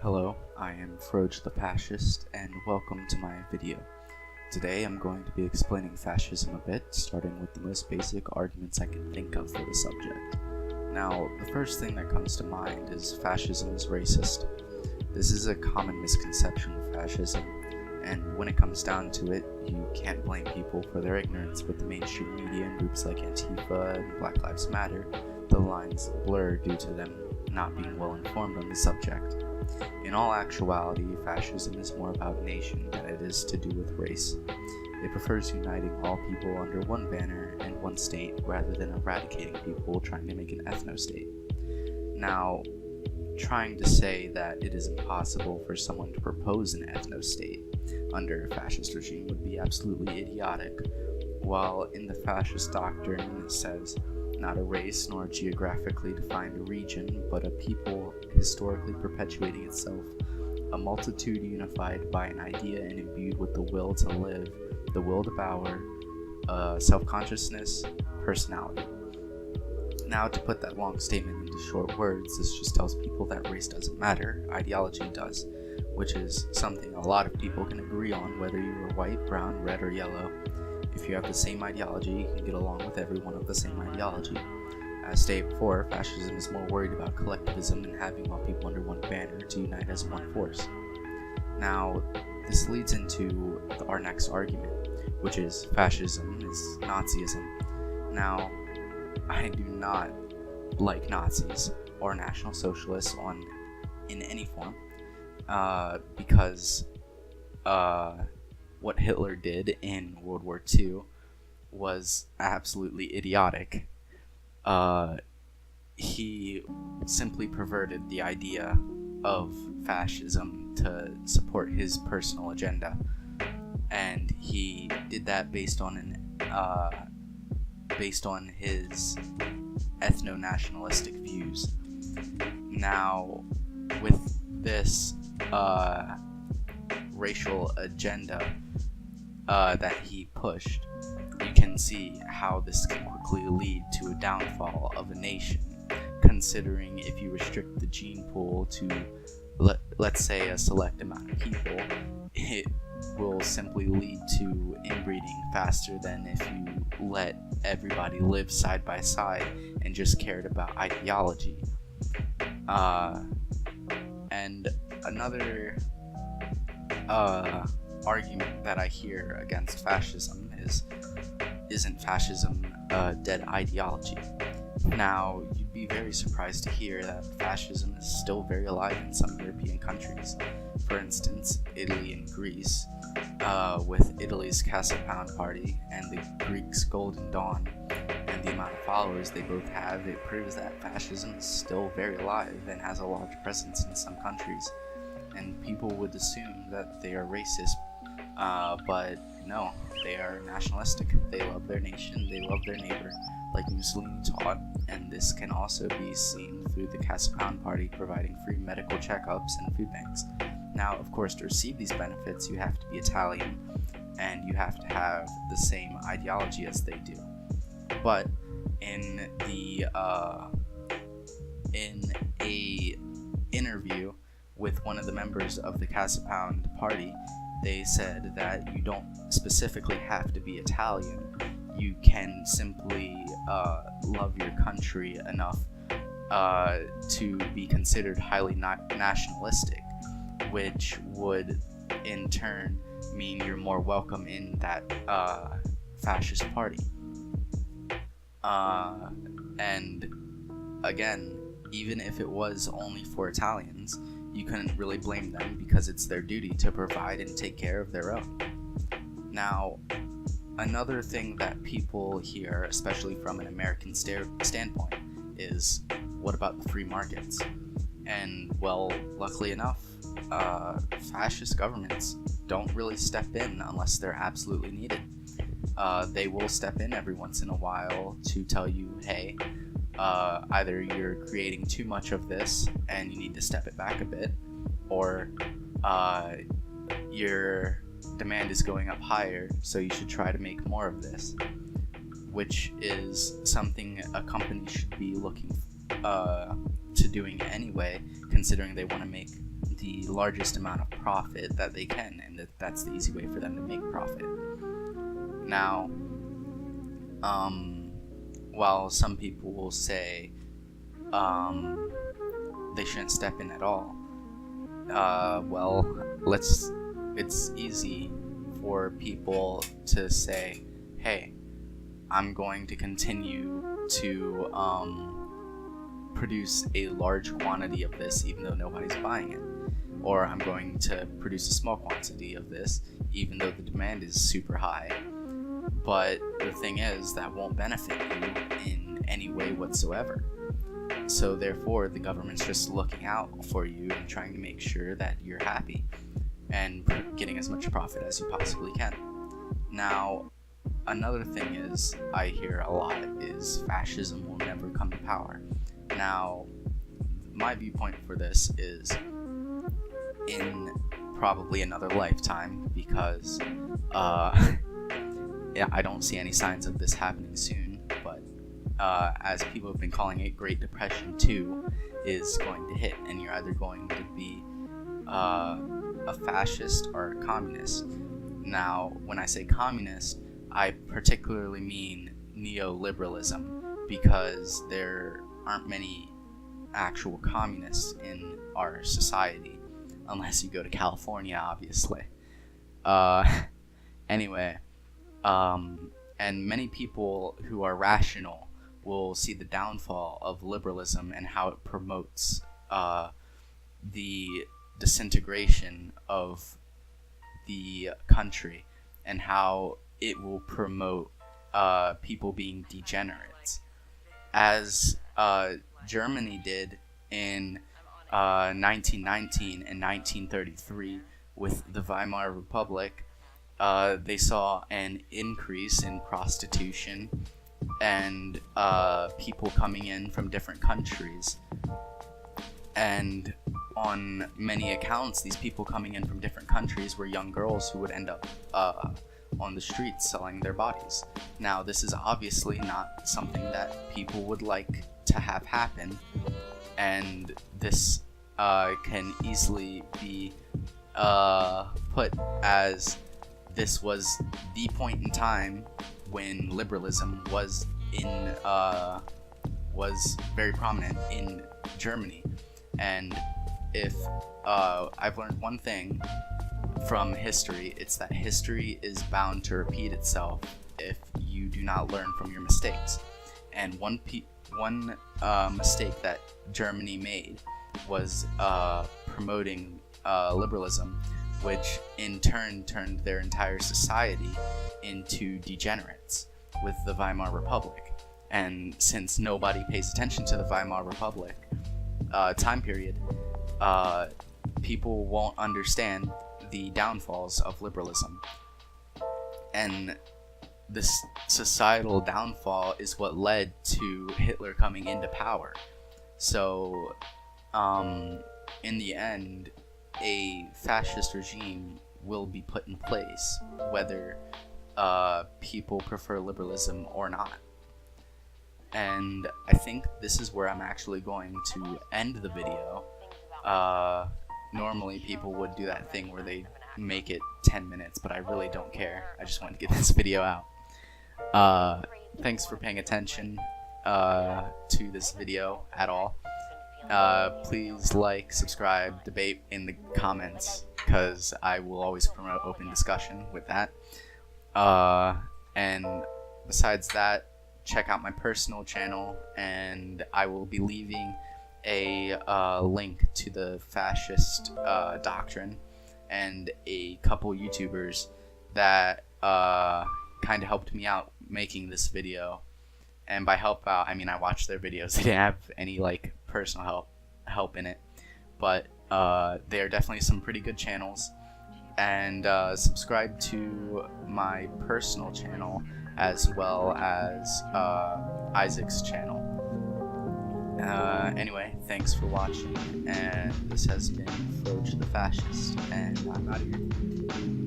Hello, I am Froj the Fascist, and welcome to my video. Today I'm going to be explaining fascism a bit, starting with the most basic arguments I can think of for the subject. Now, the first thing that comes to mind is fascism is racist. This is a common misconception of fascism, and when it comes down to it, you can't blame people for their ignorance. With the mainstream media and groups like Antifa and Black Lives Matter, the lines blur due to them not being well informed on the subject. In all actuality, fascism is more about nation than it is to do with race. It prefers uniting all people under one banner and one state rather than eradicating people trying to make an ethno-state. Now, trying to say that it is impossible for someone to propose an ethno-state under a fascist regime would be absolutely idiotic. While in the fascist doctrine it says, not a race nor a geographically defined region, but a people historically perpetuating itself, a multitude unified by an idea and imbued with the will to live, the will to power, self-consciousness, personality. Now, to put that long statement into short words, this just tells people that race doesn't matter, ideology does, which is something a lot of people can agree on, whether you are white, brown, red, or yellow. If you have the same ideology, you can get along with everyone of the same ideology. As stated before, fascism is more worried about collectivism and having all people under one banner to unite as one force. Now, this leads into our next argument, which is fascism is Nazism. Now, I do not like Nazis or National Socialists in any form, because what Hitler did in World War II was absolutely idiotic. He simply perverted the idea of fascism to support his personal agenda, and he did that based on his ethno-nationalistic views. Now, with this racial agenda that he pushed, you can see how this can quickly lead to a downfall of a nation, considering if you restrict the gene pool to, let's say, a select amount of people, it will simply lead to inbreeding faster than if you let everybody live side by side and just cared about ideology. And another argument that I hear against fascism is, isn't fascism a dead ideology? Now, you'd be very surprised to hear that fascism is still very alive in some European countries. For instance, Italy and Greece, with Italy's Casa Pound Party and the Greeks' Golden Dawn, and the amount of followers they both have, it proves that fascism is still very alive and has a large presence in some countries. And people would assume that they are racist, but no, they are nationalistic. They love their nation, they love their neighbor, like Mussolini taught, and this can also be seen through the Casa Pound Party providing free medical checkups and food banks. Now, of course, to receive these benefits, you have to be Italian, and you have to have the same ideology as they do. But in a interview with one of the members of the Casa Pound Party, they said that you don't specifically have to be Italian. You can simply love your country enough to be considered highly nationalistic, which would in turn mean you're more welcome in that fascist party. And again, even if it was only for Italians, you couldn't really blame them because it's their duty to provide and take care of their own. Now, another thing that people hear, especially from an American standpoint, is, what about the free markets? And, well, luckily enough, fascist governments don't really step in unless they're absolutely needed. They will step in every once in a while to tell you, hey, either you're creating too much of this and you need to step it back a bit, or your demand is going up higher, so you should try to make more of this, which is something a company should be looking to doing anyway, considering they want to make the largest amount of profit that they can, and that's the easy way for them to make profit. Now, while some people will say they shouldn't step in at all, it's easy for people to say, hey, I'm going to continue to produce a large quantity of this even though nobody's buying it, or I'm going to produce a small quantity of this even though the demand is super high. But the thing is, that won't benefit you in any way whatsoever. So therefore, the government's just looking out for you and trying to make sure that you're happy and getting as much profit as you possibly can. Now, another thing is, I hear a lot, is fascism will never come to power. Now, my viewpoint for this is in probably another lifetime, because I don't see any signs of this happening soon, but as people have been calling it, Great Depression 2 is going to hit, and you're either going to be a fascist or a communist. Now, when I say communist, I particularly mean neoliberalism, because there aren't many actual communists in our society, unless you go to California, obviously. Anyway, and many people who are rational will see the downfall of liberalism and how it promotes the disintegration of the country, and how it will promote people being degenerates, as Germany did in 1919 and 1933 with the Weimar Republic. They saw an increase in prostitution and people coming in from different countries. And on many accounts, these people coming in from different countries were young girls who would end up on the streets selling their bodies. Now, this is obviously not something that people would like to have happen, and this can easily be put as this was the point in time when liberalism was very prominent in Germany. And if I've learned one thing from history, it's that history is bound to repeat itself if you do not learn from your mistakes. And one mistake that Germany made was promoting liberalism, which in turn turned their entire society into degenerates with the Weimar Republic. And since nobody pays attention to the Weimar Republic time period, people won't understand the downfalls of liberalism. And this societal downfall is what led to Hitler coming into power. So, in the end, a fascist regime will be put in place, whether people prefer liberalism or not. And I think this is where I'm actually going to end the video. Normally people would do that thing where they make it 10 minutes, but I really don't care. I just want to get this video out. Thanks for paying attention to this video at all. Please like, subscribe, debate in the comments, because I will always promote open discussion with that. And besides that, check out my personal channel, and I will be leaving a link to the fascist doctrine and a couple YouTubers that kind of helped me out making this video. And by help out, I mean I watched their videos. They didn't have any like personal help in it, but they are definitely some pretty good channels. And subscribe to my personal channel as well as Isaac's channel. Anyway, thanks for watching, and this has been Froge the Fascist, and I'm out of here.